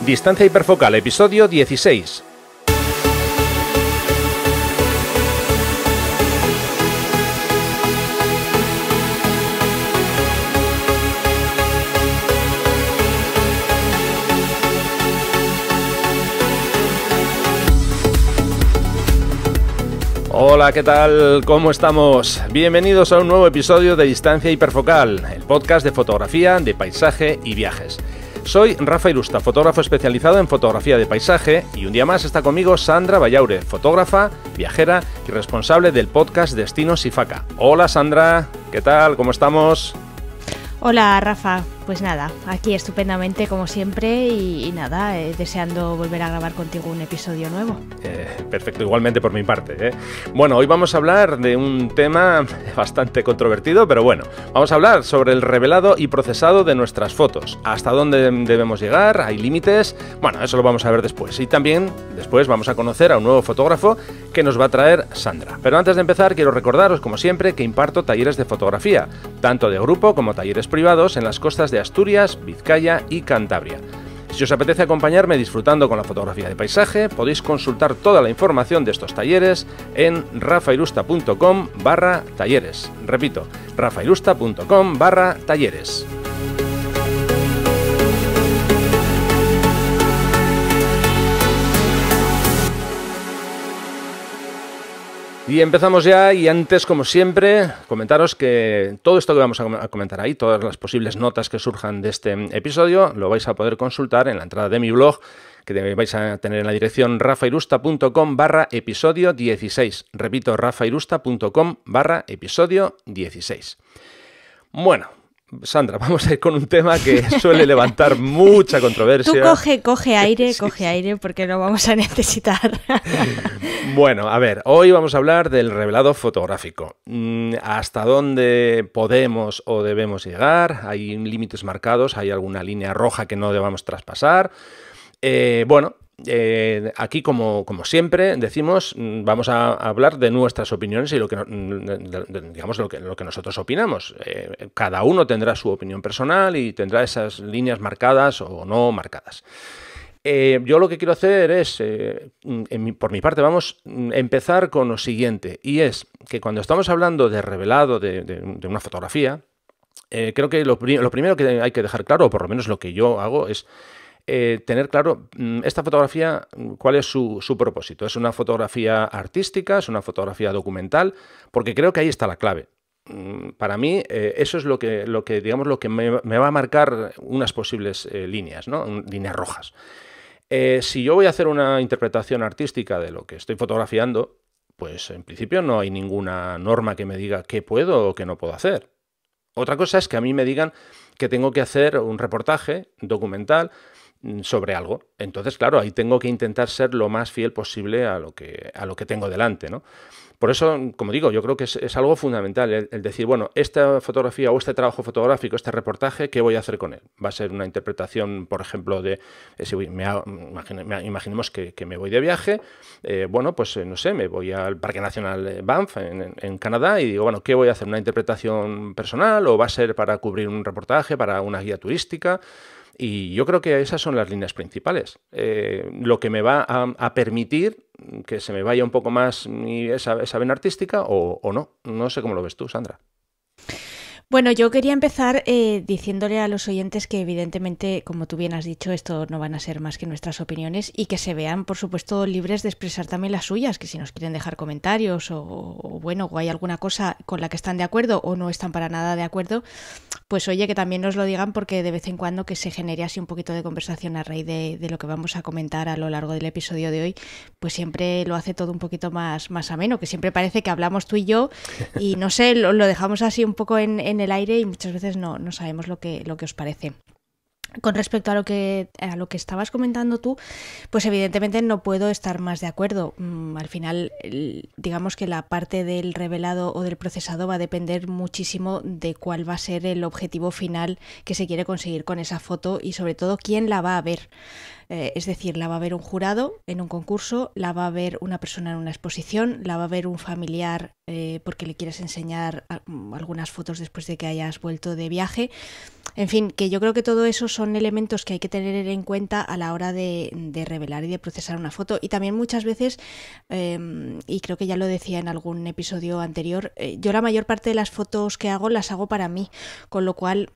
Distancia hiperfocal, episodio 16. Hola, ¿qué tal? ¿Cómo estamos? Bienvenidos a un nuevo episodio de Distancia hiperfocal, el podcast de fotografía, de paisaje y viajes. Soy Rafa Irusta, fotógrafo especializado en fotografía de paisaje, y un día más está conmigo Sandra Vallaure, fotógrafa, viajera y responsable del podcast Destinos Ifaka. Hola Sandra, ¿qué tal? ¿Cómo estamos? Hola Rafa, pues nada, aquí estupendamente como siempre y nada, deseando volver a grabar contigo un episodio nuevo. Perfecto, igualmente por mi parte. Bueno, hoy vamos a hablar de un tema bastante controvertido, pero bueno, vamos a hablar sobre el revelado y procesado de nuestras fotos. ¿Hasta dónde debemos llegar? ¿Hay límites? Bueno, eso lo vamos a ver después. Y también después vamos a conocer a un nuevo fotógrafo que nos va a traer Sandra. Pero antes de empezar, quiero recordaros, como siempre, que imparto talleres de fotografía, tanto de grupo como talleres privados en las costas de Asturias, Vizcaya y Cantabria. Si os apetece acompañarme disfrutando con la fotografía de paisaje, podéis consultar toda la información de estos talleres en rafairusta.com/talleres. Repito, rafairusta.com/talleres. Y empezamos ya, y antes, como siempre, comentaros que todo esto que vamos a comentar ahí, todas las posibles notas que surjan de este episodio, lo vais a poder consultar en la entrada de mi blog, que vais a tener en la dirección rafairusta.com/episodio 16. Repito, rafairusta.com/episodio 16. Bueno, Sandra, vamos a ir con un tema que suele levantar mucha controversia. Tú coge aire, sí. Coge aire, porque lo vamos a necesitar. Bueno, a ver, hoy vamos a hablar del revelado fotográfico. ¿Hasta dónde podemos o debemos llegar? ¿Hay límites marcados? ¿Hay alguna línea roja que no debamos traspasar? Aquí, como siempre, decimos, vamos a hablar de nuestras opiniones y lo que nosotros opinamos. Cada uno tendrá su opinión personal y tendrá esas líneas marcadas o no marcadas. Yo lo que quiero hacer es, por mi parte, vamos a empezar con lo siguiente, y es que cuando estamos hablando de revelado de una fotografía, creo que lo primero que hay que dejar claro, o por lo menos lo que yo hago, es tener claro esta fotografía, cuál es su propósito. ¿Es una fotografía artística? ¿Es una fotografía documental? Porque creo que ahí está la clave. Para mí, eso es lo que me va a marcar unas posibles líneas, ¿no? Líneas rojas. Si yo voy a hacer una interpretación artística de lo que estoy fotografiando, pues en principio no hay ninguna norma que me diga qué puedo o qué no puedo hacer. Otra cosa es que a mí me digan que tengo que hacer un reportaje documental sobre algo. Entonces, claro, ahí tengo que intentar ser lo más fiel posible a lo que tengo delante, ¿no? Por eso, como digo, yo creo que es algo fundamental el decir, bueno, esta fotografía o este trabajo fotográfico, este reportaje, ¿qué voy a hacer con él? Va a ser una interpretación, por ejemplo, imaginemos que me voy de viaje, no sé, me voy al Parque Nacional Banff en Canadá y digo, bueno, ¿qué voy a hacer? ¿Una interpretación personal o va a ser para cubrir un reportaje, para una guía turística? Y yo creo que esas son las líneas principales. Lo que me va a permitir que se me vaya un poco más esa vena artística o no. No sé cómo lo ves tú, Sandra. Bueno, yo quería empezar diciéndole a los oyentes que evidentemente, como tú bien has dicho, esto no van a ser más que nuestras opiniones y que se vean, por supuesto, libres de expresar también las suyas, que si nos quieren dejar comentarios o hay alguna cosa con la que están de acuerdo o no están para nada de acuerdo, pues oye, que también nos lo digan, porque de vez en cuando que se genere así un poquito de conversación a raíz de lo que vamos a comentar a lo largo del episodio de hoy, pues siempre lo hace todo un poquito más ameno, que siempre parece que hablamos tú y yo y no sé, lo dejamos así un poco en el aire y muchas veces no sabemos lo que os parece. Con respecto a lo que estabas comentando tú, pues evidentemente no puedo estar más de acuerdo. Al final, digamos que la parte del revelado o del procesado va a depender muchísimo de cuál va a ser el objetivo final que se quiere conseguir con esa foto y sobre todo quién la va a ver. Es decir, la va a ver un jurado en un concurso, la va a ver una persona en una exposición, la va a ver un familiar porque le quieres enseñar algunas fotos después de que hayas vuelto de viaje. En fin, que yo creo que todo eso son elementos que hay que tener en cuenta a la hora de revelar y de procesar una foto. Y también muchas veces, y creo que ya lo decía en algún episodio anterior, yo la mayor parte de las fotos que hago las hago para mí, con lo cual,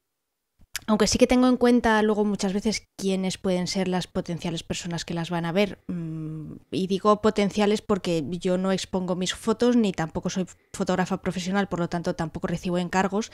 aunque sí que tengo en cuenta luego muchas veces quiénes pueden ser las potenciales personas que las van a ver, y digo potenciales porque yo no expongo mis fotos ni tampoco soy fotógrafa profesional, por lo tanto tampoco recibo encargos,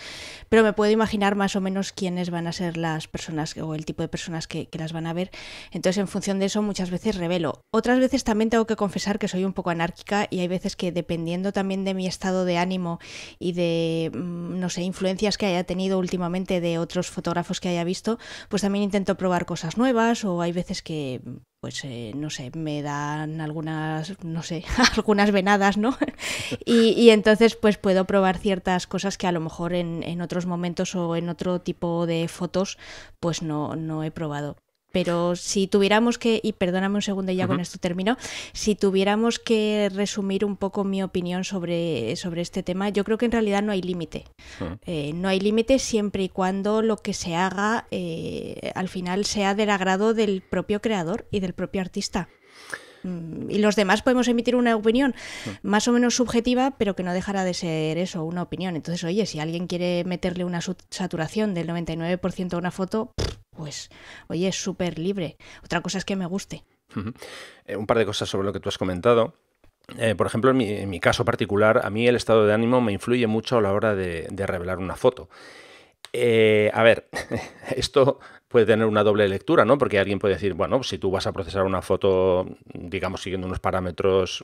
pero me puedo imaginar más o menos quiénes van a ser las personas o el tipo de personas que las van a ver. Entonces, en función de eso, muchas veces revelo. Otras veces también tengo que confesar que soy un poco anárquica y hay veces que, dependiendo también de mi estado de ánimo y de, no sé, influencias que haya tenido últimamente de otros fotógrafos que haya visto, pues también intento probar cosas nuevas, o hay veces que pues no sé, me dan algunas, no sé, algunas venadas, ¿no? Y entonces pues puedo probar ciertas cosas que a lo mejor en otros momentos o en otro tipo de fotos pues no he probado. Pero si tuviéramos que, y perdóname un segundo y ya con esto termino, si tuviéramos que resumir un poco mi opinión sobre este tema, yo creo que en realidad no hay límite. No hay límite siempre y cuando lo que se haga al final sea del agrado del propio creador y del propio artista. Y los demás podemos emitir una opinión más o menos subjetiva, pero que no dejará de ser eso, una opinión. Entonces, oye, si alguien quiere meterle una saturación del 99% a una foto, pues, oye, es súper libre. Otra cosa es que me guste. Un par de cosas sobre lo que tú has comentado. Por ejemplo, en mi caso particular, a mí el estado de ánimo me influye mucho a la hora de revelar una foto. A ver, esto puede tener una doble lectura, ¿no? Porque alguien puede decir, bueno, si tú vas a procesar una foto, digamos, siguiendo unos parámetros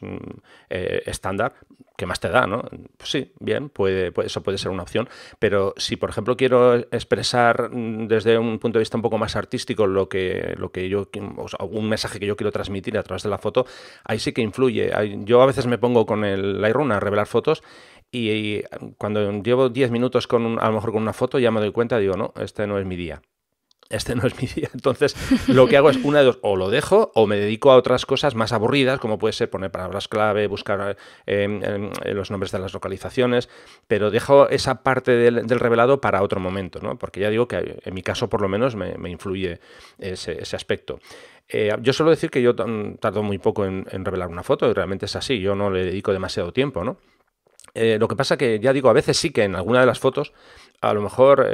estándar, ¿qué más te da, no? Pues sí, bien, eso puede ser una opción, pero si, por ejemplo, quiero expresar desde un punto de vista un poco más artístico lo que yo, o sea, un mensaje que yo quiero transmitir a través de la foto, ahí sí que influye. Yo a veces me pongo con el Lightroom a revelar fotos y cuando llevo 10 minutos a lo mejor con una foto, ya me doy cuenta, digo, no, este no es mi día. Este no es mi día. Entonces, lo que hago es una de dos, o lo dejo o me dedico a otras cosas más aburridas, como puede ser poner palabras clave, buscar los nombres de las localizaciones, pero dejo esa parte del revelado para otro momento, ¿no? Porque ya digo que en mi caso, por lo menos, me influye ese aspecto. Yo suelo decir que yo tardo muy poco en revelar una foto, y realmente es así, yo no le dedico demasiado tiempo, ¿no? Lo que pasa que, ya digo, a veces sí que en alguna de las fotos, a lo mejor,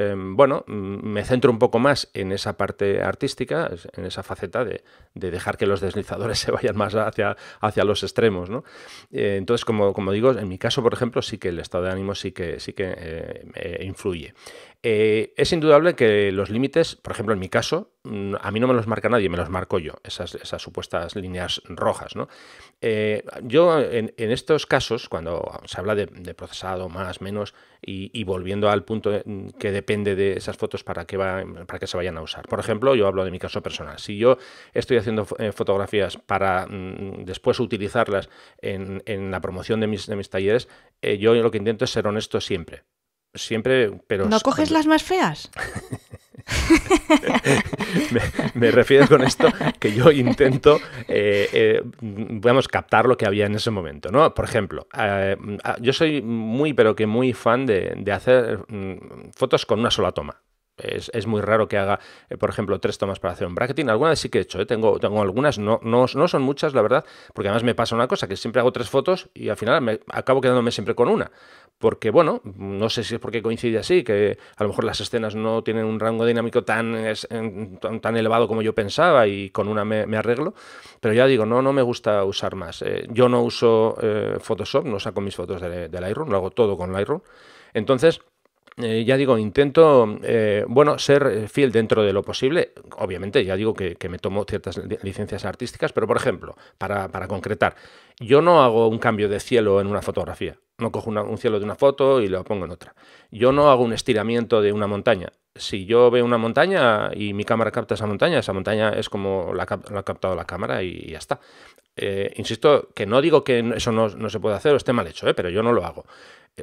me centro un poco más en esa parte artística, en esa faceta de dejar que los deslizadores se vayan más hacia los extremos, ¿no? Entonces, como digo, en mi caso, por ejemplo, sí que el estado de ánimo sí que influye. Es indudable que los límites, por ejemplo, en mi caso, a mí no me los marca nadie, me los marco yo, esas supuestas líneas rojas, ¿no? Yo, en estos casos, cuando se habla de procesado, más, menos, y volviendo al punto que depende de esas fotos para qué se vayan a usar. Por ejemplo, yo hablo de mi caso personal. Si yo estoy haciendo fotografías para después utilizarlas en la promoción de mis talleres, yo lo que intento es ser honesto siempre. Siempre, pero... ¿No coges las más feas? me refiero con esto que yo intento, captar lo que había en ese momento, ¿no? Por ejemplo, yo soy pero que muy fan de hacer fotos con una sola toma. Es muy raro que haga, por ejemplo, 3 tomas para hacer un bracketing. Algunas sí que he hecho, tengo algunas, no son muchas, la verdad, porque además me pasa una cosa, que siempre hago 3 fotos y al final acabo quedándome siempre con una. Porque, bueno, no sé si es porque coincide así, que a lo mejor las escenas no tienen un rango dinámico tan elevado como yo pensaba y con una me arreglo, pero ya digo, no me gusta usar más. Yo no uso Photoshop, no saco mis fotos de Lightroom, lo hago todo con Lightroom. Entonces, ya digo, intento ser fiel dentro de lo posible. Obviamente, ya digo que me tomo ciertas licencias artísticas, pero por ejemplo, para concretar, yo no hago un cambio de cielo en una fotografía. No cojo un cielo de una foto y lo pongo en otra. Yo no hago un estiramiento de una montaña. Si yo veo una montaña y mi cámara capta esa montaña es como la ha captado la cámara y ya está. Insisto, que no digo que eso no se puede hacer o esté mal hecho, pero yo no lo hago.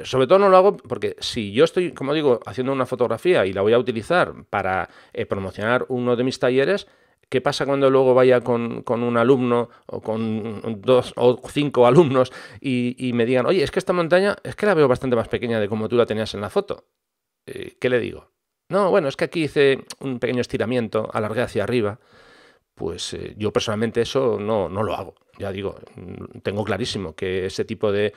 Sobre todo no lo hago porque si yo estoy, como digo, haciendo una fotografía y la voy a utilizar para promocionar uno de mis talleres, ¿Qué pasa cuando luego vaya con un alumno o con 2 o 5 alumnos y me digan, oye, es que esta montaña es que la veo bastante más pequeña de como tú la tenías en la foto? ¿Qué le digo? No, bueno, es que aquí hice un pequeño estiramiento, alargué hacia arriba. Pues yo personalmente eso no lo hago. Ya digo, tengo clarísimo que ese tipo de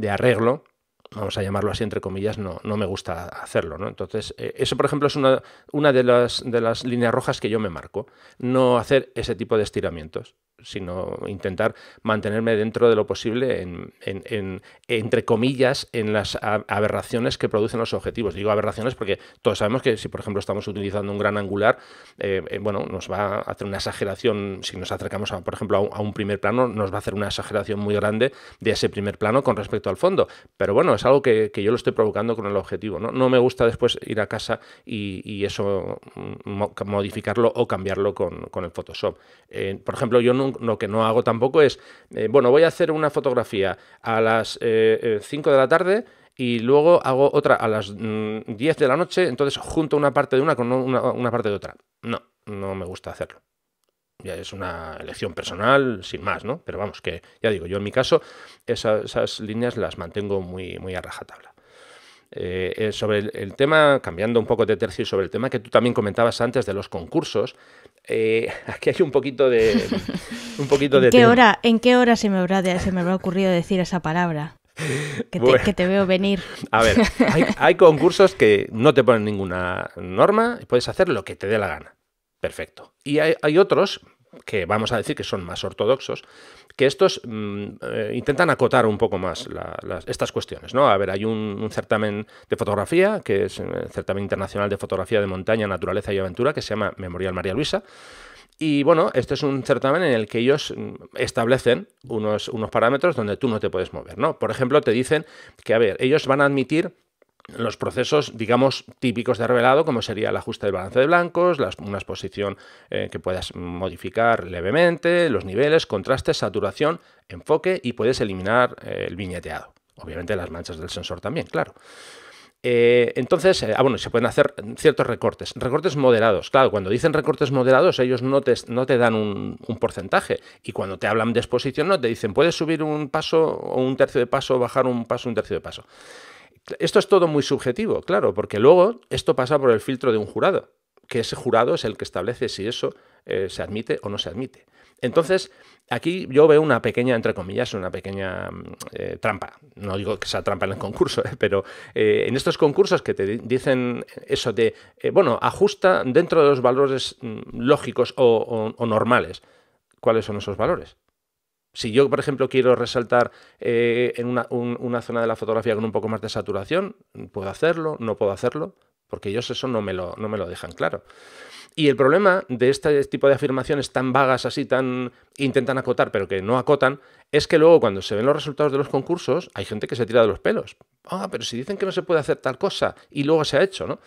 arreglo, vamos a llamarlo así entre comillas, no me gusta hacerlo, ¿no? Entonces, eso por ejemplo es una de las líneas rojas que yo me marco. No hacer ese tipo de estiramientos, sino intentar mantenerme dentro de lo posible entre comillas, en las aberraciones que producen los objetivos. Digo aberraciones porque todos sabemos que si, por ejemplo, estamos utilizando un gran angular, bueno, nos va a hacer una exageración, si nos acercamos, por ejemplo, a un primer plano, nos va a hacer una exageración muy grande de ese primer plano con respecto al fondo. Pero bueno, es algo que yo lo estoy provocando con el objetivo, ¿no? No me gusta después ir a casa y eso modificarlo o cambiarlo con el Photoshop. Por ejemplo, yo lo que no hago tampoco es, bueno, voy a hacer una fotografía a las 5 de la tarde y luego hago otra a las 10 de la noche, entonces junto una parte de una con una parte de otra. No me gusta hacerlo. Ya es una elección personal, sin más, ¿no? Pero vamos, que ya digo, yo en mi caso esas líneas las mantengo muy, muy a rajatabla. Sobre el tema, cambiando un poco de tercio, sobre el tema que tú también comentabas antes de los concursos, aquí hay un poquito de ¿En qué hora se me habrá ocurrido decir esa palabra? Que te veo venir. A ver, hay concursos que no te ponen ninguna norma y puedes hacer lo que te dé la gana. Perfecto. Y hay otros que vamos a decir que son más ortodoxos, que estos intentan acotar un poco más estas cuestiones, ¿no? A ver, hay un certamen de fotografía, que es el Certamen Internacional de Fotografía de Montaña, Naturaleza y Aventura, que se llama Memorial María Luisa. Y bueno, este es un certamen en el que ellos establecen unos parámetros donde tú no te puedes mover, ¿no? Por ejemplo, te dicen que, a ver, ellos van a admitir los procesos, digamos, típicos de revelado, como sería el ajuste del balance de blancos, una exposición que puedas modificar levemente, los niveles, contrastes, saturación, enfoque y puedes eliminar el viñeteado. Obviamente las manchas del sensor también, claro. Entonces, bueno, se pueden hacer ciertos recortes moderados. Claro, cuando dicen recortes moderados, ellos no te dan un porcentaje. Y cuando te hablan de exposición, no te dicen, puedes subir un paso o un tercio de paso, bajar un paso, un tercio de paso. Esto es todo muy subjetivo, claro, porque luego esto pasa por el filtro de un jurado, que ese jurado es el que establece si eso se admite o no se admite. Entonces, aquí yo veo una pequeña, entre comillas, una pequeña trampa. No digo que sea trampa en el concurso, pero en estos concursos que te dicen eso de, bueno, ajusta dentro de los valores lógicos o normales. ¿Cuáles son esos valores? Si yo, por ejemplo, quiero resaltar en una zona de la fotografía con un poco más de saturación, ¿puedo hacerlo? ¿No puedo hacerlo? Porque ellos eso no me lo dejan claro. Y el problema de este tipo de afirmaciones tan vagas así, tan intentan acotar, pero que no acotan, es que luego cuando se ven los resultados de los concursos, hay gente que se tira de los pelos. Pero si dicen que no se puede hacer tal cosa y luego se ha hecho, ¿no?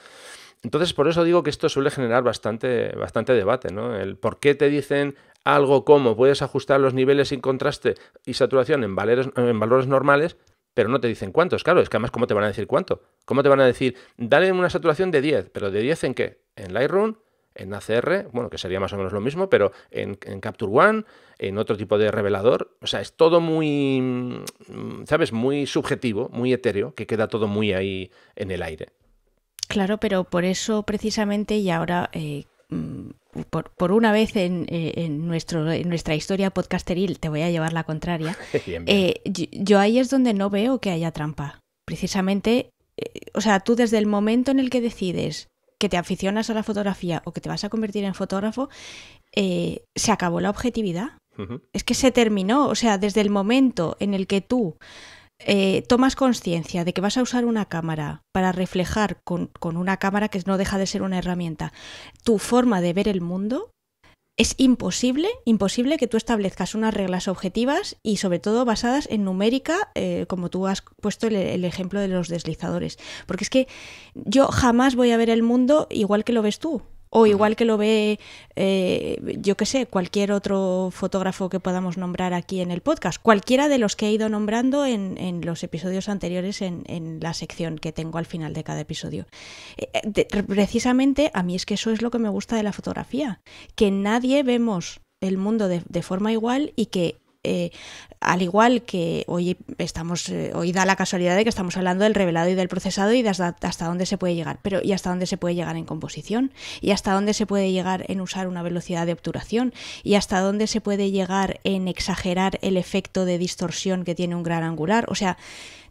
Entonces, por eso digo que esto suele generar bastante debate, ¿no? El por qué te dicen algo como puedes ajustar los niveles sin contraste y saturación en valores normales, pero no te dicen cuántos. Claro, es que además, ¿cómo te van a decir cuánto? ¿Cómo te van a decir, dale una saturación de 10, pero de 10 en qué? ¿En Lightroom? ¿En ACR? Bueno, que sería más o menos lo mismo, pero en Capture One, en otro tipo de revelador. O sea, es todo muy, ¿sabes? Muy subjetivo, muy etéreo, que queda todo muy ahí en el aire. Claro, pero por eso precisamente, y ahora por una vez en nuestra historia podcasteril te voy a llevar la contraria, bien. Yo ahí es donde no veo que haya trampa. Precisamente, o sea, tú desde el momento en el que decides que te aficionas a la fotografía o que te vas a convertir en fotógrafo, se acabó la objetividad. Uh-huh. Es que se terminó, o sea, desde el momento en el que tú tomas conciencia de que vas a usar una cámara para reflejar con una cámara que no deja de ser una herramienta tu forma de ver el mundo, es imposible que tú establezcas unas reglas objetivas y sobre todo basadas en numérica, como tú has puesto el ejemplo de los deslizadores, porque es que yo jamás voy a ver el mundo igual que lo ves tú. O igual que lo ve, yo qué sé, cualquier otro fotógrafo que podamos nombrar aquí en el podcast. Cualquiera de los que he ido nombrando en los episodios anteriores en la sección que tengo al final de cada episodio. Precisamente a mí es que eso es lo que me gusta de la fotografía. Que nadie vemos el mundo de forma igual y que al igual que hoy da la casualidad de que estamos hablando del revelado y del procesado y de hasta dónde se puede llegar, pero y hasta dónde se puede llegar en composición, y hasta dónde se puede llegar en usar una velocidad de obturación, y hasta dónde se puede llegar en exagerar el efecto de distorsión que tiene un gran angular. O sea,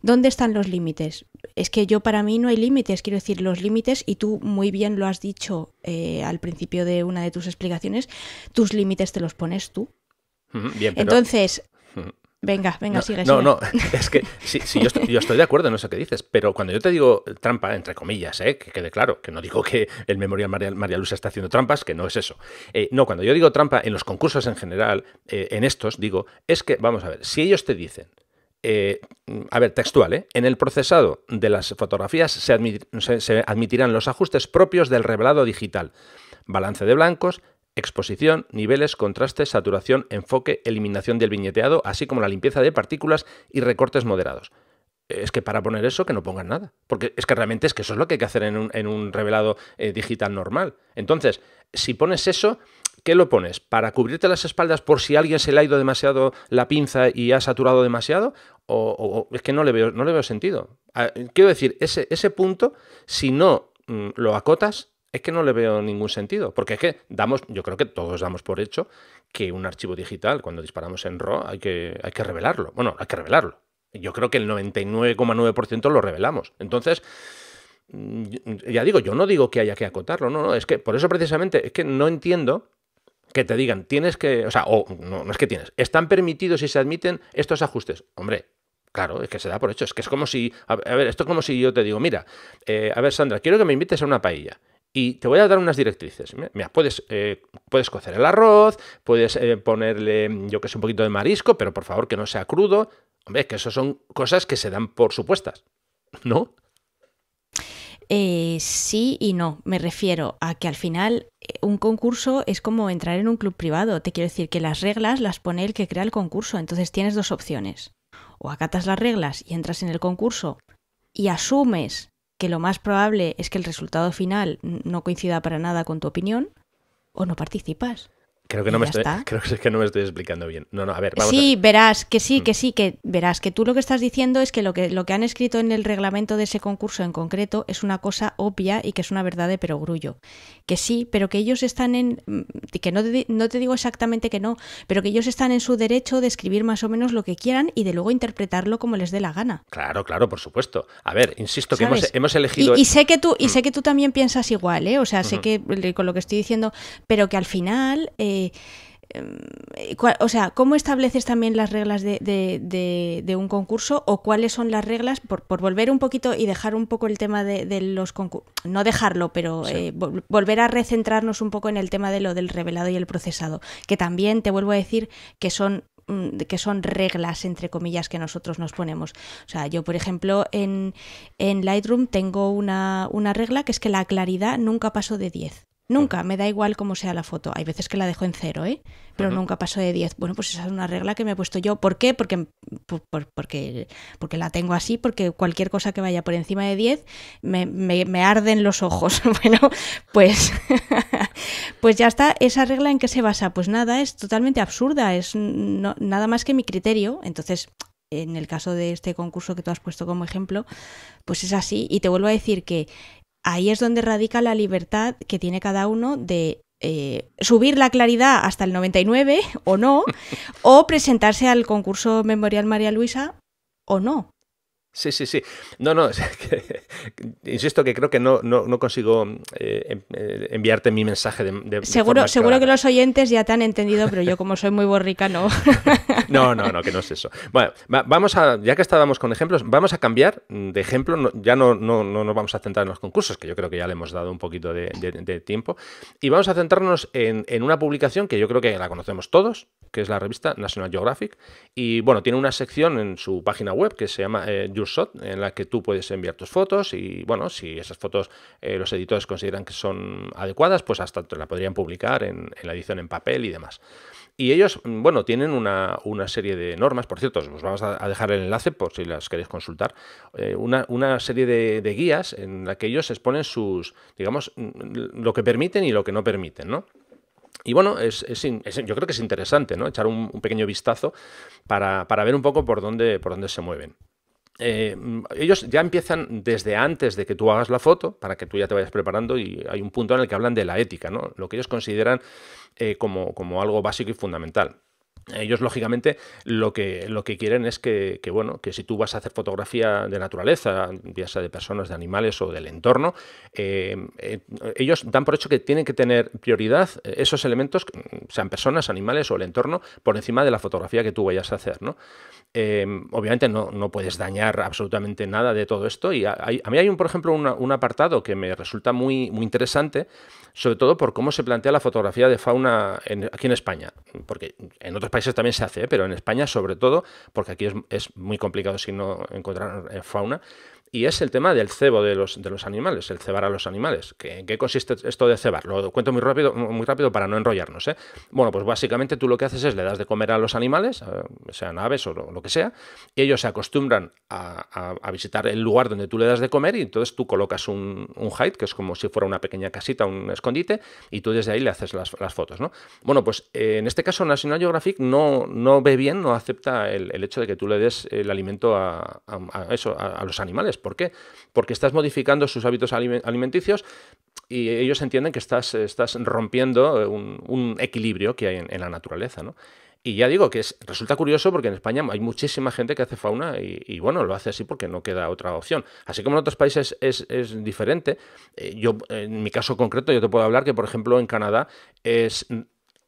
¿dónde están los límites? Es que para mí no hay límites, quiero decir, los límites, y tú muy bien lo has dicho al principio de una de tus explicaciones, tus límites te los pones tú. Bien, pero... Entonces, venga, sigue. No, es que sí, yo estoy de acuerdo en eso que dices, pero cuando yo te digo trampa, entre comillas, que quede claro, que no digo que el Memorial María Luisa está haciendo trampas, que no es eso. No, cuando yo digo trampa en los concursos en general, en estos, digo, es que, vamos a ver, si ellos te dicen, a ver, textual, en el procesado de las fotografías se admitirán los ajustes propios del revelado digital, balance de blancos, exposición, niveles, contraste, saturación, enfoque, eliminación del viñeteado, así como la limpieza de partículas y recortes moderados. Es que para poner eso, que no pongan nada. Porque es que realmente es que eso es lo que hay que hacer en un revelado digital normal. Entonces, si pones eso, ¿qué lo pones? ¿Para cubrirte las espaldas por si a alguien se le ha ido demasiado la pinza y ha saturado demasiado? ¿O es que no le veo sentido? Quiero decir, ese punto, si no lo acotas, es que no le veo ningún sentido, porque es que yo creo que todos damos por hecho que un archivo digital, cuando disparamos en RAW, hay que revelarlo. Bueno, hay que revelarlo. Yo creo que el 99,9% lo revelamos. Entonces, ya digo, yo no digo que haya que acotarlo, no, es que por eso precisamente, es que no entiendo que te digan, tienes que, o sea, no es que tienes, están permitidos y se admiten estos ajustes. Hombre, claro, es que se da por hecho, es que es como si, a ver, esto es como si yo te digo, mira, a ver, Sandra, quiero que me invites a una paella. Y te voy a dar unas directrices. Mira, puedes cocer el arroz, puedes ponerle, yo que sé, un poquito de marisco, pero por favor que no sea crudo. Hombre, que eso son cosas que se dan por supuestas, ¿no? Sí y no. Me refiero a que al final un concurso es como entrar en un club privado. Te quiero decir que las reglas las pone el que crea el concurso. Entonces tienes dos opciones. O acatas las reglas y entras en el concurso y asumes que lo más probable es que el resultado final no coincida para nada con tu opinión, o no participas. Creo que no me estoy explicando bien. No, a ver, vamos sí, a ver. Verás que tú lo que estás diciendo es que lo que han escrito en el reglamento de ese concurso en concreto es una cosa obvia y que es una verdad de perogrullo. Que sí, pero que ellos están que no te digo exactamente que no, pero que ellos están en su derecho de escribir más o menos lo que quieran y de luego interpretarlo como les dé la gana. Claro, por supuesto. A ver, insisto, ¿sabes? Que hemos elegido... Y sé que tú también piensas igual, ¿eh? O sea, sé que con lo que estoy diciendo, pero que al final... o sea, ¿cómo estableces también las reglas de un concurso o cuáles son las reglas, por volver un poquito y dejar un poco el tema de los concursos, no dejarlo, pero sí. Volver a recentrarnos un poco en el tema de lo del revelado y el procesado, que también te vuelvo a decir que son reglas, entre comillas, que nosotros nos ponemos. O sea, yo, por ejemplo, en Lightroom tengo una regla que es que la claridad nunca paso de 10. Nunca, me da igual cómo sea la foto. Hay veces que la dejo en 0, pero nunca paso de 10. Bueno, pues esa es una regla que me he puesto yo. ¿Por qué? Porque la tengo así, porque cualquier cosa que vaya por encima de 10 me arden los ojos. Bueno, pues ya está. ¿Esa regla en qué se basa? Pues nada, es totalmente absurda. Es nada más que mi criterio. Entonces, en el caso de este concurso que tú has puesto como ejemplo, pues es así. Y te vuelvo a decir que ahí es donde radica la libertad que tiene cada uno de subir la claridad hasta el 99 o no, o presentarse al concurso Memorial María Luisa o no. Sí. No, es que, insisto que creo que no consigo enviarte mi mensaje de seguro que los oyentes ya te han entendido, pero yo como soy muy borrica, no. No, que no es eso. Bueno, ya que estábamos con ejemplos, vamos a cambiar de ejemplo, ya no nos vamos a centrar en los concursos, que yo creo que ya le hemos dado un poquito de tiempo, y vamos a centrarnos en una publicación que yo creo que la conocemos todos, que es la revista National Geographic, y bueno, tiene una sección en su página web que se llama Your Shot, en la que tú puedes enviar tus fotos y bueno, si esas fotos los editores consideran que son adecuadas, pues hasta te la podrían publicar en la edición en papel y demás. Y ellos, bueno, tienen una serie de normas, por cierto, os vamos a dejar el enlace por si las queréis consultar, una serie de guías en la que ellos exponen sus, digamos, lo que permiten y lo que no permiten, ¿no? Y bueno, yo creo que es interesante, ¿no? Echar un pequeño vistazo para ver un poco por dónde se mueven. Ellos ya empiezan desde antes de que tú hagas la foto, para que tú ya te vayas preparando, y hay un punto en el que hablan de la ética, ¿no? Lo que ellos consideran como algo básico y fundamental. Ellos, lógicamente, lo que quieren es que si tú vas a hacer fotografía de naturaleza, ya sea de personas, de animales o del entorno, ellos dan por hecho que tienen que tener prioridad esos elementos, sean personas, animales o el entorno, por encima de la fotografía que tú vayas a hacer, ¿no? Obviamente no puedes dañar absolutamente nada de todo esto, y a mí hay, por ejemplo, un apartado que me resulta muy, muy interesante, sobre todo por cómo se plantea la fotografía de fauna aquí en España, porque en otros países también se hace, pero en España sobre todo, porque aquí es muy complicado si no encontrar fauna, y es el tema del cebo de los animales, el cebar a los animales. ¿En qué consiste esto de cebar? Lo cuento muy rápido para no enrollarnos, ¿eh? Bueno, pues básicamente tú lo que haces es le das de comer a los animales, sean aves o lo que sea, y ellos se acostumbran a visitar el lugar donde tú le das de comer, y entonces tú colocas un hide, que es como si fuera una pequeña casita, un escondite, y tú desde ahí le haces las fotos, ¿no? Bueno, pues en este caso National Geographic no ve bien, no acepta el hecho de que tú le des el alimento a los animales. ¿Por qué? Porque estás modificando sus hábitos alimenticios, y ellos entienden que estás rompiendo un equilibrio que hay en la naturaleza, ¿no? Y ya digo que resulta curioso porque en España hay muchísima gente que hace fauna y bueno, lo hace así porque no queda otra opción. Así como en otros países es diferente. Yo, en mi caso concreto, yo te puedo hablar que, por ejemplo, en Canadá es...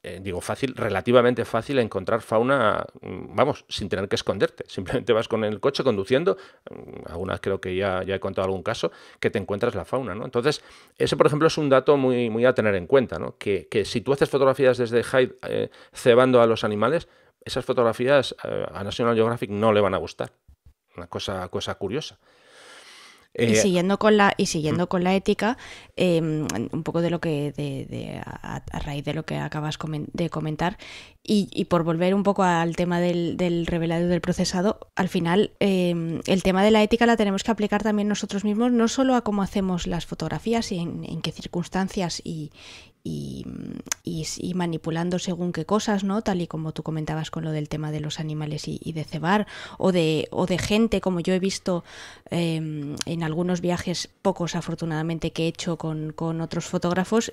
relativamente fácil encontrar fauna, vamos, sin tener que esconderte. Simplemente vas con el coche conduciendo, algunas creo que ya he contado algún caso, que te encuentras la fauna, ¿no? Entonces, ese, por ejemplo, es un dato muy, muy a tener en cuenta, ¿no? Que si tú haces fotografías desde hide cebando a los animales, esas fotografías a National Geographic no le van a gustar. Una cosa curiosa. Y siguiendo con la ética, un poco de lo que a raíz de lo que acabas de comentar, y por volver un poco al tema del revelado y del procesado, al final el tema de la ética la tenemos que aplicar también nosotros mismos, no solo a cómo hacemos las fotografías y en qué circunstancias y manipulando según qué cosas, ¿no? Tal y como tú comentabas con lo del tema de los animales y de cebar, o de gente, como yo he visto en algunos viajes, pocos afortunadamente, que he hecho con otros fotógrafos,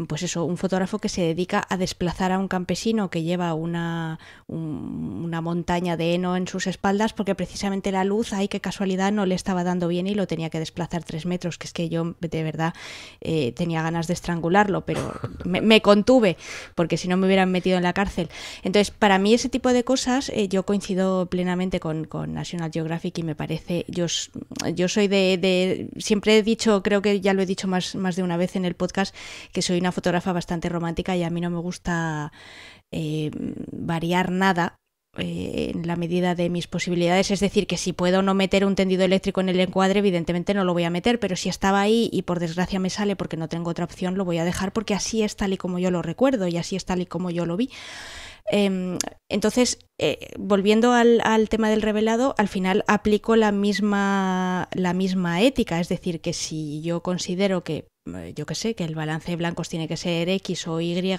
pues eso, un fotógrafo que se dedica a desplazar a un campesino que lleva una montaña de heno en sus espaldas, porque precisamente la luz, ay, qué casualidad, no le estaba dando bien y lo tenía que desplazar 3 metros, que es que yo de verdad tenía ganas de estrangular, pero me contuve, porque si no me hubieran metido en la cárcel. Entonces, para mí ese tipo de cosas, yo coincido plenamente con National Geographic, y me parece, yo soy siempre he dicho, creo que ya lo he dicho más de una vez en el podcast, que soy una fotógrafa bastante romántica, y a mí no me gusta variar nada en la medida de mis posibilidades. Es decir, que si puedo no meter un tendido eléctrico en el encuadre, evidentemente no lo voy a meter, pero si estaba ahí y por desgracia me sale porque no tengo otra opción, lo voy a dejar, porque así es tal y como yo lo recuerdo y así es tal y como yo lo vi. Entonces, volviendo al tema del revelado, al final aplico la misma ética, es decir, que si yo considero que, yo qué sé, que el balance de blancos tiene que ser X o Y,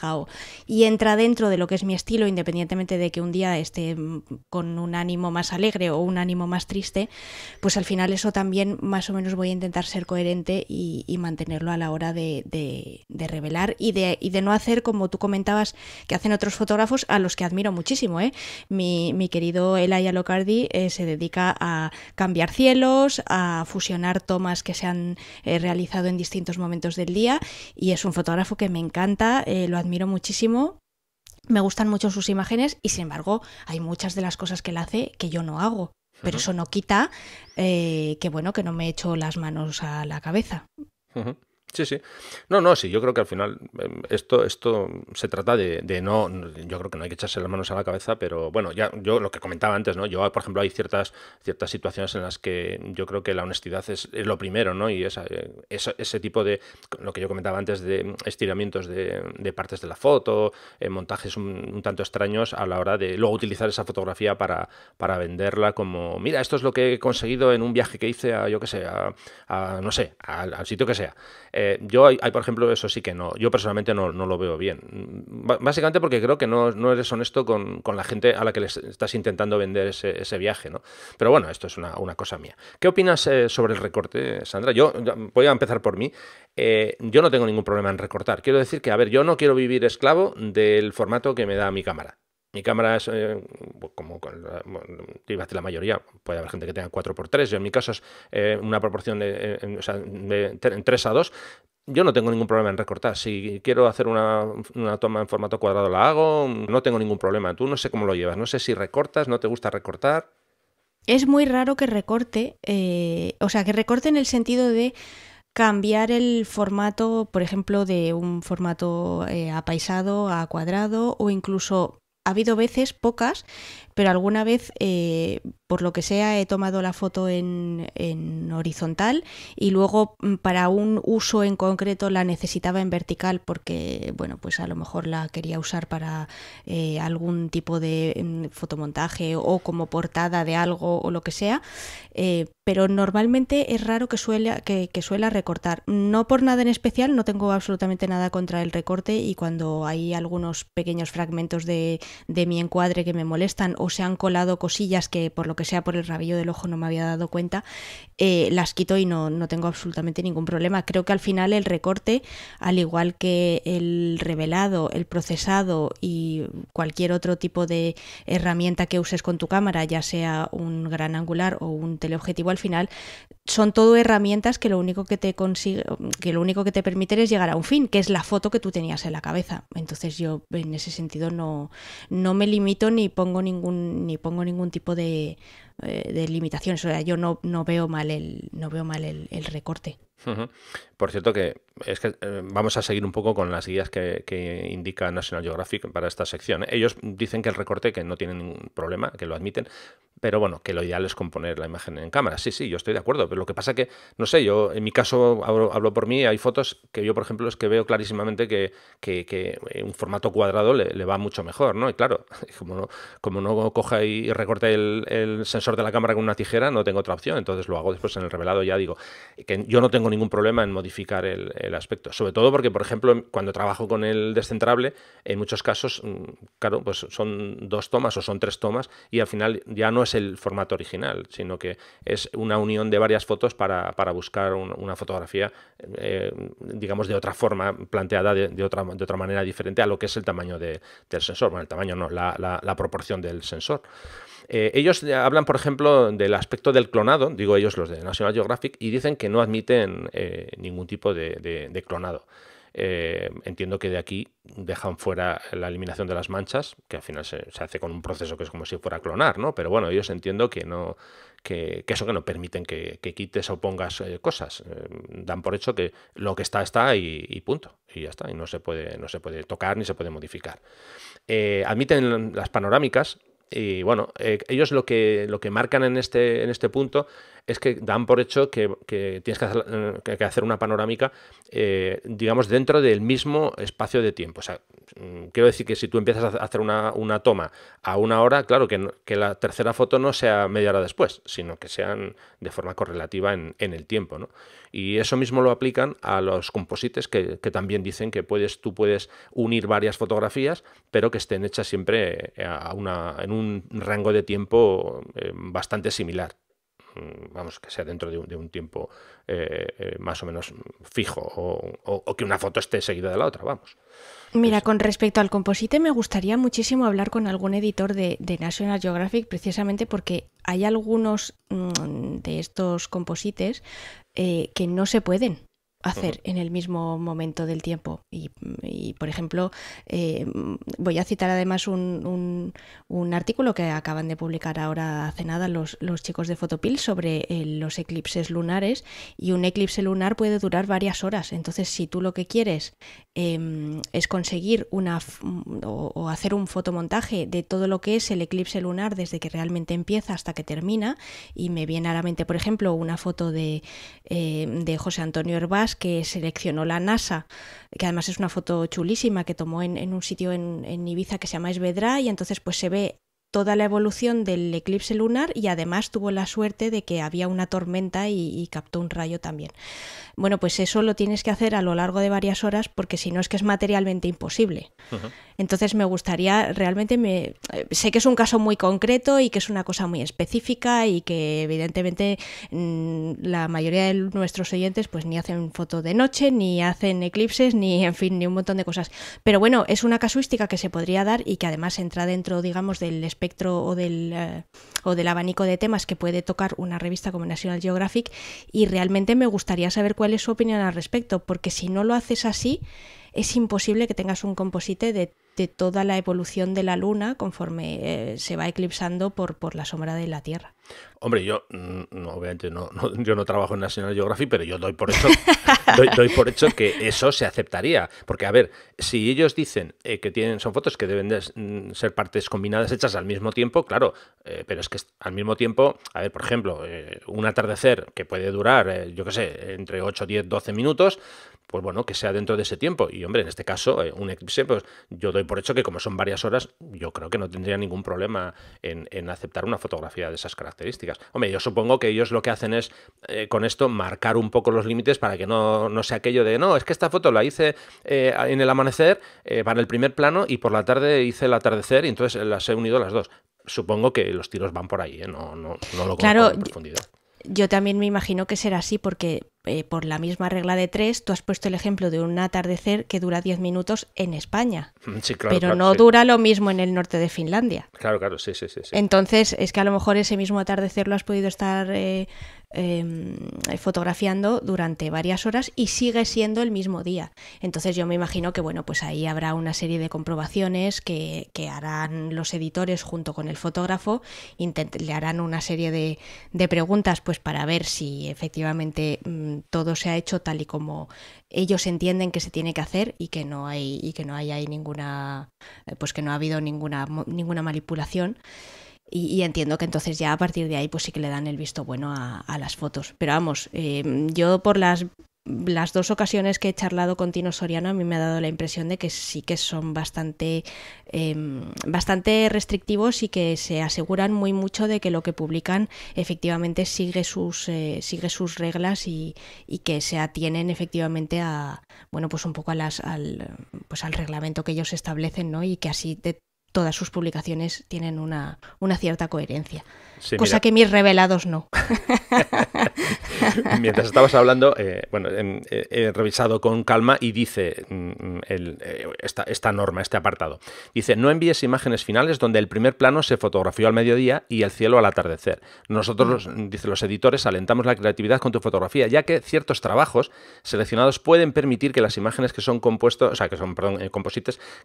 y entra dentro de lo que es mi estilo, independientemente de que un día esté con un ánimo más alegre o un ánimo más triste, pues al final eso también más o menos voy a intentar ser coherente y mantenerlo a la hora de revelar y de no hacer, como tú comentabas, que hacen otros fotógrafos a los que admiro muchísimo, ¿eh? Mi querido Elijah Locardi se dedica a cambiar cielos, a fusionar tomas que se han realizado en distintos momentos del día, y es un fotógrafo que me encanta, lo admiro muchísimo, me gustan mucho sus imágenes, y sin embargo hay muchas de las cosas que él hace que yo no hago, pero eso no quita que no me echo las manos a la cabeza. Sí, sí. No, no, sí, yo creo que al final esto se trata de no, yo creo que no hay que echarse las manos a la cabeza, pero bueno, ya yo lo que comentaba antes, ¿no? Yo, por ejemplo, hay ciertas situaciones en las que yo creo que la honestidad es lo primero, ¿no? Y ese tipo de, lo que yo comentaba antes, de estiramientos de partes de la foto, montajes un tanto extraños a la hora de luego utilizar esa fotografía para venderla como, mira, esto es lo que he conseguido en un viaje que hice a, yo qué sé, no sé, al sitio que sea. Yo por ejemplo, eso sí que no, yo personalmente no lo veo bien. Básicamente porque creo que no eres honesto con la gente a la que les estás intentando vender ese viaje, ¿no? Pero bueno, esto es una cosa mía. ¿Qué opinas sobre el recorte, Sandra? Yo voy a empezar por mí. Yo no tengo ningún problema en recortar. Quiero decir que, a ver, yo no quiero vivir esclavo del formato que me da mi cámara. Mi cámara es como te iba a decir la mayoría, puede haber gente que tenga 4x3, yo en mi caso es una proporción o sea, de 3:2. Yo no tengo ningún problema en recortar. Si quiero hacer una toma en formato cuadrado la hago, no tengo ningún problema. Tú no sé cómo lo llevas, no sé si recortas, no te gusta recortar. Es muy raro que recorte, o sea, que recorte en el sentido de cambiar el formato, por ejemplo, de un formato apaisado a cuadrado, o incluso ha habido veces, pocas, pero alguna vez, por lo que sea, he tomado la foto en horizontal y luego para un uso en concreto la necesitaba en vertical porque, bueno, pues a lo mejor la quería usar para algún tipo de fotomontaje o como portada de algo o lo que sea. Pero normalmente es raro que suela recortar. No por nada en especial, no tengo absolutamente nada contra el recorte, y cuando hay algunos pequeños fragmentos de mi encuadre que me molestan o se han colado cosillas que por lo que sea por el rabillo del ojo no me había dado cuenta, las quito y no tengo absolutamente ningún problema. Creo que al final el recorte, al igual que el revelado, el procesado y cualquier otro tipo de herramienta que uses con tu cámara, ya sea un gran angular o un teleobjetivo, al final son todo herramientas que lo único que te permiten es llegar a un fin, que es la foto que tú tenías en la cabeza. Entonces yo en ese sentido no me limito ni pongo ningún tipo de limitaciones. O sea, yo no veo mal el recorte. Ujú. Por cierto que es que vamos a seguir un poco con las guías que indica National Geographic para esta sección, ¿eh? Ellos dicen que el recorte, que no tienen ningún problema, que lo admiten, pero bueno, que lo ideal es componer la imagen en cámara. Sí, sí, yo estoy de acuerdo, pero lo que pasa que, no sé, yo en mi caso hablo por mí, hay fotos que yo, por ejemplo, es que veo clarísimamente que un formato cuadrado le va mucho mejor, ¿no? Y claro, como no coja y recorte el sensor de la cámara con una tijera, no tengo otra opción, entonces lo hago después en el revelado. Ya digo que yo no tengo ningún problema en modificar el aspecto, sobre todo porque, por ejemplo, cuando trabajo con el descentrable, en muchos casos, claro, pues son 2 tomas o son 3 tomas y al final ya no es el formato original, sino que es una unión de varias fotos para buscar una fotografía, digamos, de otra forma, planteada de otra manera diferente a lo que es el tamaño del sensor. Bueno, el tamaño no, la proporción del sensor. Ellos hablan, por ejemplo, del aspecto del clonado, digo ellos, los de National Geographic, y dicen que no admiten ningún tipo de clonado. Entiendo que de aquí dejan fuera la eliminación de las manchas, que al final se hace con un proceso que es como si fuera clonar, ¿no? Pero bueno, ellos entiendo que no, que eso, que no permiten que quites o pongas cosas. Dan por hecho que lo que está y punto. Y ya está. Y no se puede tocar ni se puede modificar. Admiten las panorámicas. Y bueno, ellos lo que marcan en este punto es que dan por hecho que tienes que hacer una panorámica, digamos, dentro del mismo espacio de tiempo. O sea, quiero decir que si tú empiezas a hacer una toma a 1 hora, claro que la tercera foto no sea media hora después, sino que sean de forma correlativa en el tiempo, ¿no? Y eso mismo lo aplican a los composites, que también dicen que tú puedes unir varias fotografías, pero que estén hechas siempre en un rango de tiempo bastante similar. Vamos, que sea dentro de un tiempo más o menos fijo, o que una foto esté seguida de la otra, vamos. Mira, Eso. con respecto al composite, me gustaría muchísimo hablar con algún editor de National Geographic, precisamente porque hay algunos de estos composites que no se pueden hacer en el mismo momento del tiempo. Y por ejemplo, voy a citar además un artículo que acaban de publicar ahora hace nada los chicos de Photopil sobre los eclipses lunares, y un eclipse lunar puede durar varias horas. Entonces, si tú lo que quieres es conseguir o hacer un fotomontaje de todo lo que es el eclipse lunar desde que realmente empieza hasta que termina, y me viene a la mente, por ejemplo, una foto de José Antonio Hervás que seleccionó la NASA, que además es una foto chulísima que tomó en un sitio en Ibiza que se llama Esvedra, y entonces pues se ve toda la evolución del eclipse lunar, y además tuvo la suerte de que había una tormenta y captó un rayo también. Bueno, pues eso lo tienes que hacer a lo largo de varias horas, porque si no es que es materialmente imposible. Uh-huh. Entonces me gustaría, realmente sé que es un caso muy concreto y que es una cosa muy específica, y que evidentemente la mayoría de nuestros oyentes pues ni hacen foto de noche, ni hacen eclipses, ni en fin, ni un montón de cosas. Pero bueno, es una casuística que se podría dar y que además entra dentro, digamos, del espectro o del abanico de temas que puede tocar una revista como National Geographic, y realmente me gustaría saber cuál es su opinión al respecto, porque si no lo haces así, es imposible que tengas un composite de toda la evolución de la Luna conforme se va eclipsando por la sombra de la Tierra. Hombre, yo obviamente yo no trabajo en National Geographic, pero yo doy por hecho que eso se aceptaría. Porque, a ver, si ellos dicen que son fotos que deben de ser partes combinadas hechas al mismo tiempo, claro, pero es que al mismo tiempo, a ver, por ejemplo, un atardecer que puede durar, yo qué sé, entre 8, 10, 12 minutos, pues bueno, que sea dentro de ese tiempo. Y, hombre, en este caso, un eclipse, pues yo doy por hecho que como son varias horas, yo creo que no tendría ningún problema en aceptar una fotografía de esas características. Hombre, yo supongo que ellos lo que hacen es, con esto, marcar un poco los límites para que no sea aquello de, no, es que esta foto la hice en el amanecer, para el primer plano, y por la tarde hice el atardecer, y entonces las he unido las dos. Supongo que los tiros van por ahí, no lo conozco en profundidad. Yo también me imagino que será así, porque por la misma regla de 3, tú has puesto el ejemplo de un atardecer que dura 10 minutos en España. Sí, claro, pero no dura lo mismo en el norte de Finlandia. Claro, sí. Entonces, es que a lo mejor ese mismo atardecer lo has podido estar fotografiando durante varias horas y sigue siendo el mismo día. Entonces yo me imagino que, bueno, pues ahí habrá una serie de comprobaciones que harán los editores junto con el fotógrafo, le harán una serie de preguntas pues para ver si efectivamente todo se ha hecho tal y como ellos entienden que se tiene que hacer, y que no hay ahí ninguna, pues que no ha habido ninguna manipulación. Y entiendo que entonces ya a partir de ahí pues sí que le dan el visto bueno a las fotos. Pero vamos, yo por las 2 ocasiones que he charlado con Tino Soriano, a mí me ha dado la impresión de que sí que son bastante restrictivos, y que se aseguran muy mucho de que lo que publican efectivamente sigue sus reglas, y que se atienen efectivamente a, bueno, pues un poco al reglamento que ellos establecen, ¿no? Y que así todas sus publicaciones tienen una cierta coherencia. Sí, cosa que mis revelados no. Mientras estabas hablando, he revisado con calma, y dice esta norma, este apartado. Dice: no envíes imágenes finales donde el primer plano se fotografió al mediodía y el cielo al atardecer. Nosotros, dice, los editores, alentamos la creatividad con tu fotografía, ya que ciertos trabajos seleccionados pueden permitir que las imágenes que son composites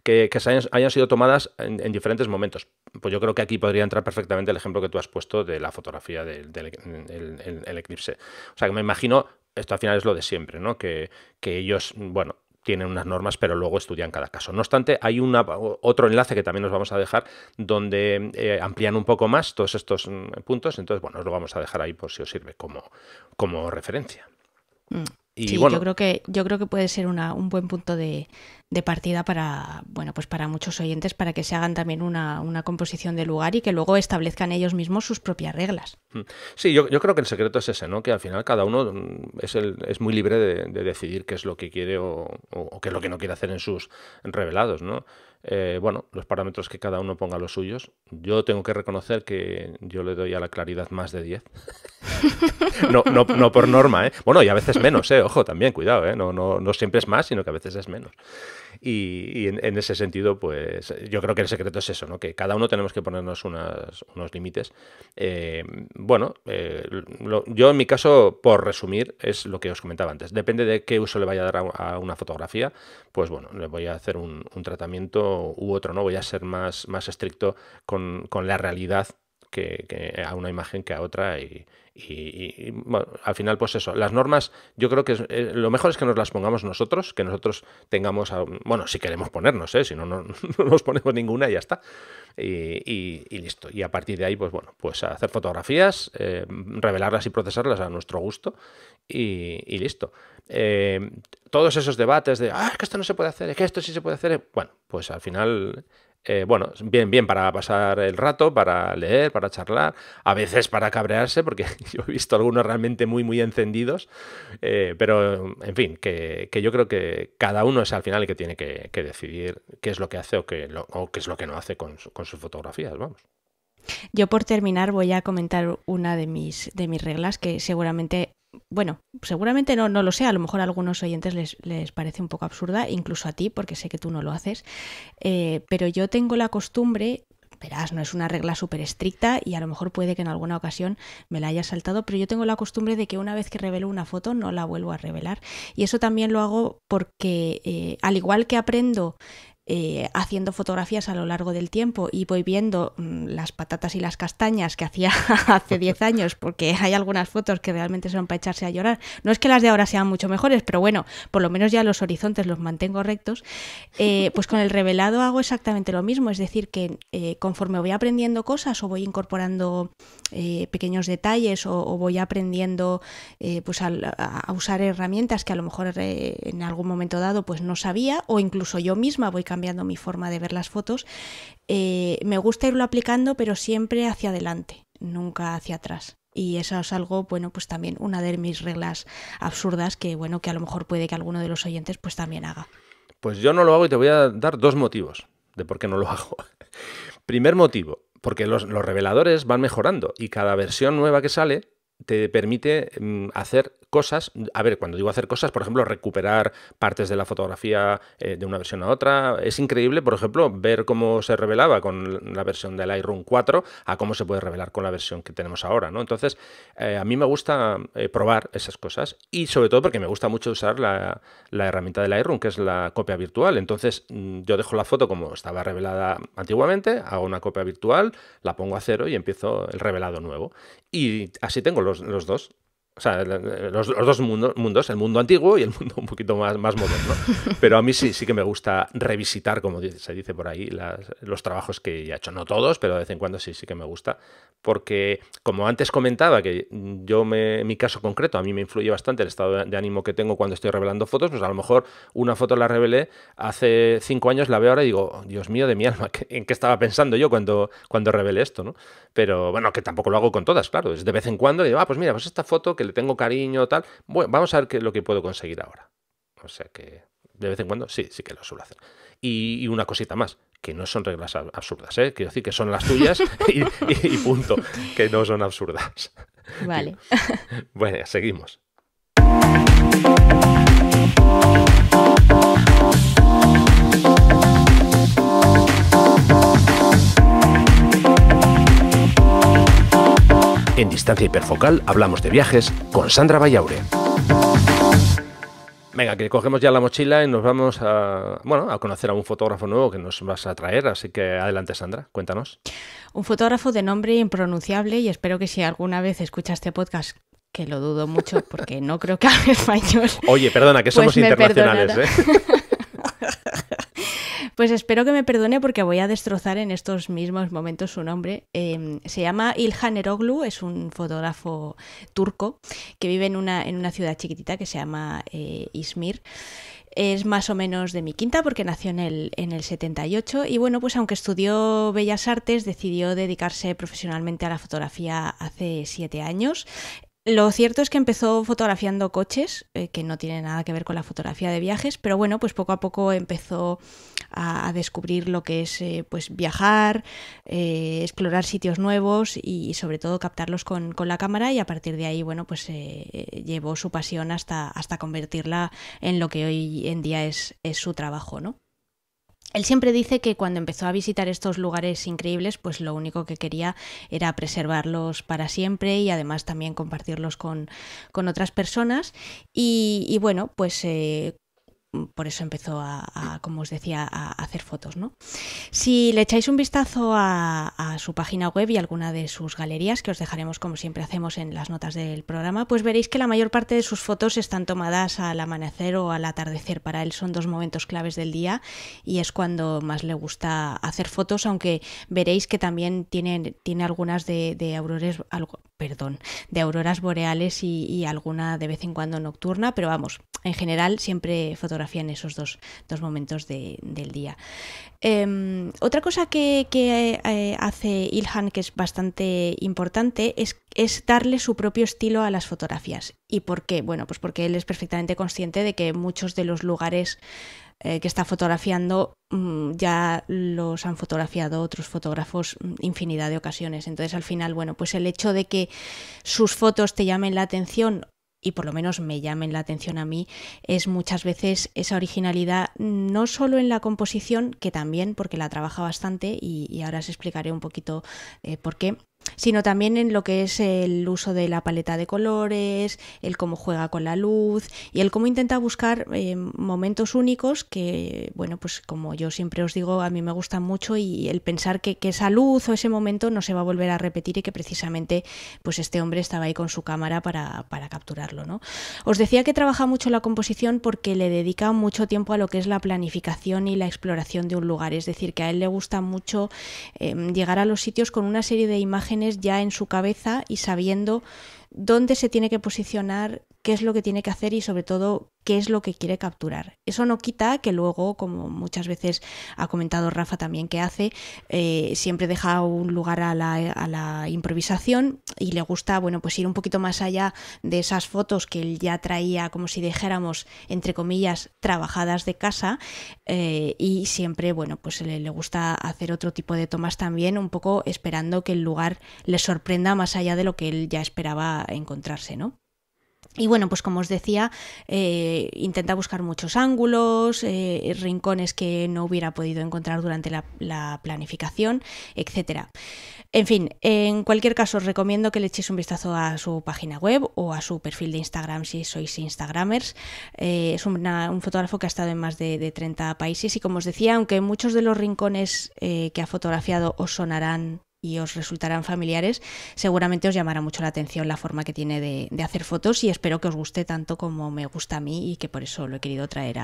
que hayan sido tomadas en diferentes momentos. Pues yo creo que aquí podría entrar perfectamente el ejemplo que tú has puesto de la fotografía del eclipse. O sea, que me imagino, esto al final es lo de siempre, ¿no? Que ellos, bueno, tienen unas normas, pero luego estudian cada caso. No obstante, hay otro enlace que también nos vamos a dejar, donde amplían un poco más todos estos puntos. Entonces, bueno, os lo vamos a dejar ahí por si os sirve como referencia. Y sí, bueno, yo creo que puede ser un buen punto de partida para, bueno, pues para muchos oyentes, para que se hagan también una composición de lugar, y que luego establezcan ellos mismos sus propias reglas. Sí, yo creo que el secreto es ese, ¿no? Que al final cada uno es muy libre de decidir qué es lo que quiere o qué es lo que no quiere hacer en sus revelados, ¿no? Bueno, los parámetros que cada uno ponga los suyos. Yo tengo que reconocer que yo le doy a la claridad más de 10. No por norma, ¿eh? Bueno, y a veces menos, ojo, también, cuidado, ¿eh? No siempre es más, sino que a veces es menos. Y en ese sentido, pues yo creo que el secreto es eso, ¿no? Que cada uno tenemos que ponernos unos límites. Yo en mi caso, por resumir, es lo que os comentaba antes. Depende de qué uso le vaya a dar a una fotografía, pues bueno, le voy a hacer un tratamiento u otro, ¿no? Voy a ser más estricto con la realidad que a una imagen que a otra bueno, al final pues eso, las normas yo creo que lo mejor es que nos las pongamos nosotros, que nosotros tengamos, bueno, si queremos ponernos, si no, no nos ponemos ninguna y ya está. Y listo. Y a partir de ahí, pues bueno, pues hacer fotografías, revelarlas y procesarlas a nuestro gusto y listo. Todos esos debates de, es que esto no se puede hacer, es que esto sí se puede hacer, bueno, pues al final... bien para pasar el rato, para leer, para charlar, a veces para cabrearse, porque yo he visto algunos realmente muy encendidos, pero en fin, que yo creo que cada uno es al final el que tiene que decidir qué es lo que hace o qué es lo que no hace con sus fotografías, vamos. Yo por terminar voy a comentar una de mis reglas que seguramente no lo sé, a lo mejor a algunos oyentes les parece un poco absurda, incluso a ti, porque sé que tú no lo haces, pero yo tengo la costumbre, verás, no es una regla súper estricta y a lo mejor puede que en alguna ocasión me la haya saltado, pero yo tengo la costumbre de que una vez que revelo una foto no la vuelvo a revelar, y eso también lo hago porque al igual que aprendo haciendo fotografías a lo largo del tiempo y voy viendo las patatas y las castañas que hacía hace 10 años, porque hay algunas fotos que realmente son para echarse a llorar. No es que las de ahora sean mucho mejores, pero bueno, por lo menos ya los horizontes los mantengo rectos. Pues con el revelado hago exactamente lo mismo, es decir, que conforme voy aprendiendo cosas o voy incorporando pequeños detalles o voy aprendiendo pues a usar herramientas que a lo mejor en algún momento dado pues no sabía, o incluso yo misma voy cambiando mi forma de ver las fotos, me gusta irlo aplicando, pero siempre hacia adelante, nunca hacia atrás. Y eso es algo, bueno, pues también una de mis reglas absurdas que, bueno, que a lo mejor puede que alguno de los oyentes pues también haga. Pues yo no lo hago y te voy a dar 2 motivos de por qué no lo hago. Primer motivo, porque los reveladores van mejorando y cada versión nueva que sale te permite hacer cosas. A ver, cuando digo hacer cosas, por ejemplo, recuperar partes de la fotografía de una versión a otra. Es increíble, por ejemplo, ver cómo se revelaba con la versión del Lightroom 4 a cómo se puede revelar con la versión que tenemos ahora, ¿no? Entonces, a mí me gusta probar esas cosas y sobre todo porque me gusta mucho usar la herramienta del Lightroom, que es la copia virtual. Entonces, yo dejo la foto como estaba revelada antiguamente, hago una copia virtual, la pongo a 0 y empiezo el revelado nuevo. Y así tengo los dos. O sea, los dos mundos, el mundo antiguo y el mundo un poquito más moderno. Pero a mí sí que me gusta revisitar, como se dice por ahí, los trabajos que ya he hecho. No todos, pero de vez en cuando sí que me gusta. Porque, como antes comentaba, que en mi caso concreto, a mí me influye bastante el estado de ánimo que tengo cuando estoy revelando fotos, pues a lo mejor una foto la revelé hace 5 años, la veo ahora y digo, oh, Dios mío de mi alma, ¿en qué estaba pensando yo cuando revelé esto, ¿no? Pero bueno, que tampoco lo hago con todas, claro. Es de vez en cuando y digo, pues mira, pues esta foto que le tengo cariño, tal, bueno, vamos a ver lo que puedo conseguir ahora. O sea que de vez en cuando sí que lo suelo hacer. Y una cosita más, que no son reglas absurdas, ¿eh? Quiero decir que son las tuyas y punto, que no son absurdas. Vale. Bueno, seguimos. En Distancia Hiperfocal hablamos de viajes con Sandra Bayaure. Venga, que cogemos ya la mochila y nos vamos a conocer a un fotógrafo nuevo que nos vas a traer, así que adelante, Sandra, cuéntanos. Un fotógrafo de nombre impronunciable, y espero que si alguna vez escucha este podcast, que lo dudo mucho porque no creo que hable español. Oye, perdona, que somos pues internacionales, ¿eh? Pues espero que me perdone porque voy a destrozar en estos mismos momentos su nombre. Se llama İlhan Eroglu, es un fotógrafo turco que vive en una ciudad chiquitita que se llama Izmir. Es más o menos de mi quinta porque nació en el 78 y bueno, pues aunque estudió Bellas Artes, decidió dedicarse profesionalmente a la fotografía hace 7 años. Lo cierto es que empezó fotografiando coches, que no tiene nada que ver con la fotografía de viajes, pero bueno, pues poco a poco empezó a descubrir lo que es pues viajar, explorar sitios nuevos y sobre todo captarlos con la cámara, y a partir de ahí, bueno, pues llevó su pasión hasta convertirla en lo que hoy en día es su trabajo, ¿no? Él siempre dice que cuando empezó a visitar estos lugares increíbles, pues lo único que quería era preservarlos para siempre y además también compartirlos con otras personas. Y bueno, pues por eso empezó como os decía, a hacer fotos, ¿no? Si le echáis un vistazo a su página web y alguna de sus galerías, que os dejaremos como siempre hacemos en las notas del programa, pues veréis que la mayor parte de sus fotos están tomadas al amanecer o al atardecer. Para él son 2 momentos claves del día y es cuando más le gusta hacer fotos, aunque veréis que también tiene algunas de auroras boreales y alguna de vez en cuando nocturna, pero vamos, en general siempre fotografía en esos dos momentos del día. Otra cosa que hace Ilhan, que es bastante importante, es darle su propio estilo a las fotografías. ¿Y por qué? Bueno, pues porque él es perfectamente consciente de que muchos de los lugares que está fotografiando ya los han fotografiado otros fotógrafos infinidad de ocasiones. Entonces, al final, bueno, pues el hecho de que sus fotos te llamen la atención, y por lo menos me llamen la atención a mí, es muchas veces esa originalidad, no solo en la composición, que también, porque la trabaja bastante, y ahora os explicaré un poquito por qué, sino también en lo que es el uso de la paleta de colores, el cómo juega con la luz y el cómo intenta buscar momentos únicos que, bueno, pues como yo siempre os digo, a mí me gustan mucho, y el pensar que esa luz o ese momento no se va a volver a repetir y que precisamente pues este hombre estaba ahí con su cámara para capturarlo, ¿no? Os decía que trabaja mucho la composición porque le dedica mucho tiempo a lo que es la planificación y la exploración de un lugar, es decir, que a él le gusta mucho llegar a los sitios con una serie de imágenes ya en su cabeza y sabiendo dónde se tiene que posicionar, qué es lo que tiene que hacer y sobre todo qué es lo que quiere capturar. Eso no quita que luego, como muchas veces ha comentado Rafa también que hace, siempre deja un lugar a la improvisación y le gusta, bueno, pues ir un poquito más allá de esas fotos que él ya traía, como si dijéramos, entre comillas, trabajadas de casa, y siempre, bueno, pues le gusta hacer otro tipo de tomas también, un poco esperando que el lugar le sorprenda más allá de lo que él ya esperaba encontrarse, ¿no? Y bueno, pues como os decía, intenta buscar muchos ángulos, rincones que no hubiera podido encontrar durante la planificación, etcétera. En fin, en cualquier caso os recomiendo que le echéis un vistazo a su página web o a su perfil de Instagram si sois instagramers. Es un fotógrafo que ha estado en más de 30 países y, como os decía, aunque muchos de los rincones que ha fotografiado os sonarán y os resultarán familiares, seguramente os llamará mucho la atención la forma que tiene de hacer fotos, y espero que os guste tanto como me gusta a mí, y que por eso lo he querido traer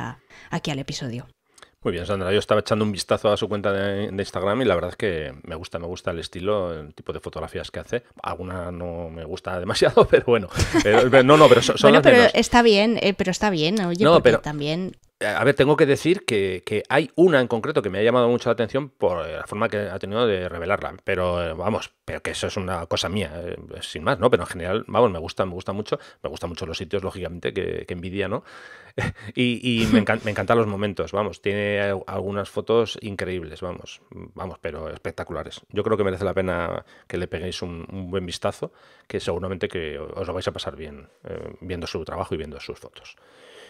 aquí al episodio. Muy bien, Sandra. Yo estaba echando un vistazo a su cuenta de Instagram y la verdad es que me gusta el estilo, el tipo de fotografías que hace. Alguna no me gusta demasiado, pero bueno. Pero son bueno, las pero menos. está bien, oye, No, porque pero también... A ver, tengo que decir que hay una en concreto que me ha llamado mucho la atención por la forma que ha tenido de revelarla, pero vamos, pero que eso es una cosa mía, sin más, ¿no? Pero en general, vamos, me gusta mucho los sitios, lógicamente, que envidia, ¿no? y me encantan los momentos, vamos, tiene algunas fotos increíbles, vamos, pero espectaculares. Yo creo que merece la pena que le peguéis un buen vistazo, que seguramente que os lo vais a pasar bien viendo su trabajo y viendo sus fotos.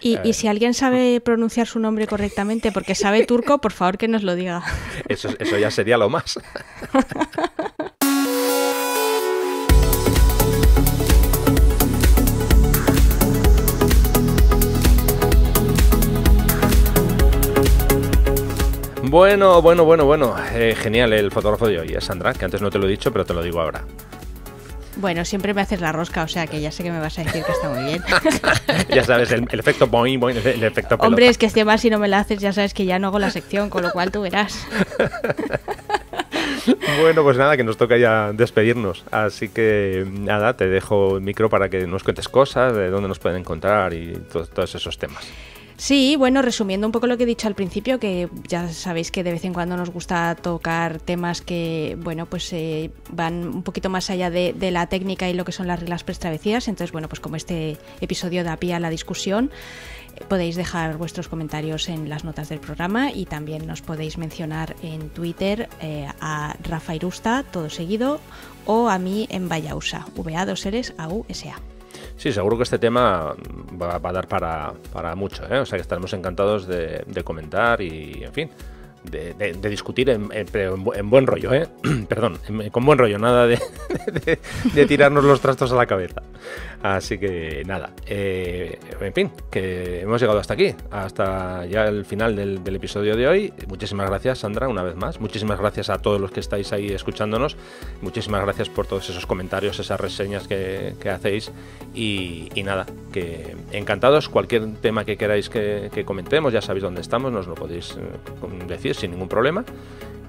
Y si alguien sabe pronunciar su nombre correctamente porque sabe turco, por favor que nos lo diga. Eso ya sería lo más. Bueno. Genial el fotógrafo de hoy, Sandra, que antes no te lo he dicho, pero te lo digo ahora. Bueno, siempre me haces la rosca, o sea que ya sé que me vas a decir que está muy bien. Ya sabes, el efecto boing, el efecto pelota. Hombre, es que este más si no me la haces, ya sabes que ya no hago la sección, con lo cual tú verás. Bueno, pues nada, que nos toca ya despedirnos. Así que nada, te dejo el micro para que nos cuentes cosas, de dónde nos pueden encontrar y todos esos temas. Sí, bueno, resumiendo un poco lo que he dicho al principio, que ya sabéis que de vez en cuando nos gusta tocar temas que, bueno, pues van un poquito más allá de la técnica y lo que son las reglas preestablecidas. Entonces, bueno, pues como este episodio da pie a la discusión, Podéis dejar vuestros comentarios en las notas del programa y también nos podéis mencionar en Twitter a Rafa Irusta, todo seguido, o a mí en Vallausa, VA2LSAUSA. Sí, seguro que este tema va a dar para mucho, ¿eh? O sea que estaremos encantados de comentar y, en fin, de discutir en buen rollo, ¿eh? Perdón, con buen rollo, nada de tirarnos los trastos a la cabeza. Así que nada, en fin, que hemos llegado hasta aquí, hasta ya el final del episodio de hoy. Muchísimas gracias, Sandra, una vez más. Muchísimas gracias a todos los que estáis ahí escuchándonos. Muchísimas gracias por todos esos comentarios, esas reseñas que hacéis. Y nada, que encantados. Cualquier tema que queráis que comentemos, ya sabéis dónde estamos, nos lo podéis decir sin ningún problema.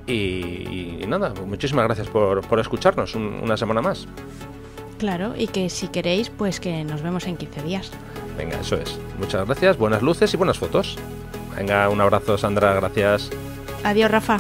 Y nada, muchísimas gracias por escucharnos una semana más. Claro, y que si queréis, pues que nos vemos en 15 días. Venga, eso es. Muchas gracias, buenas luces y buenas fotos. Venga, un abrazo, Sandra, gracias. Adiós, Rafa.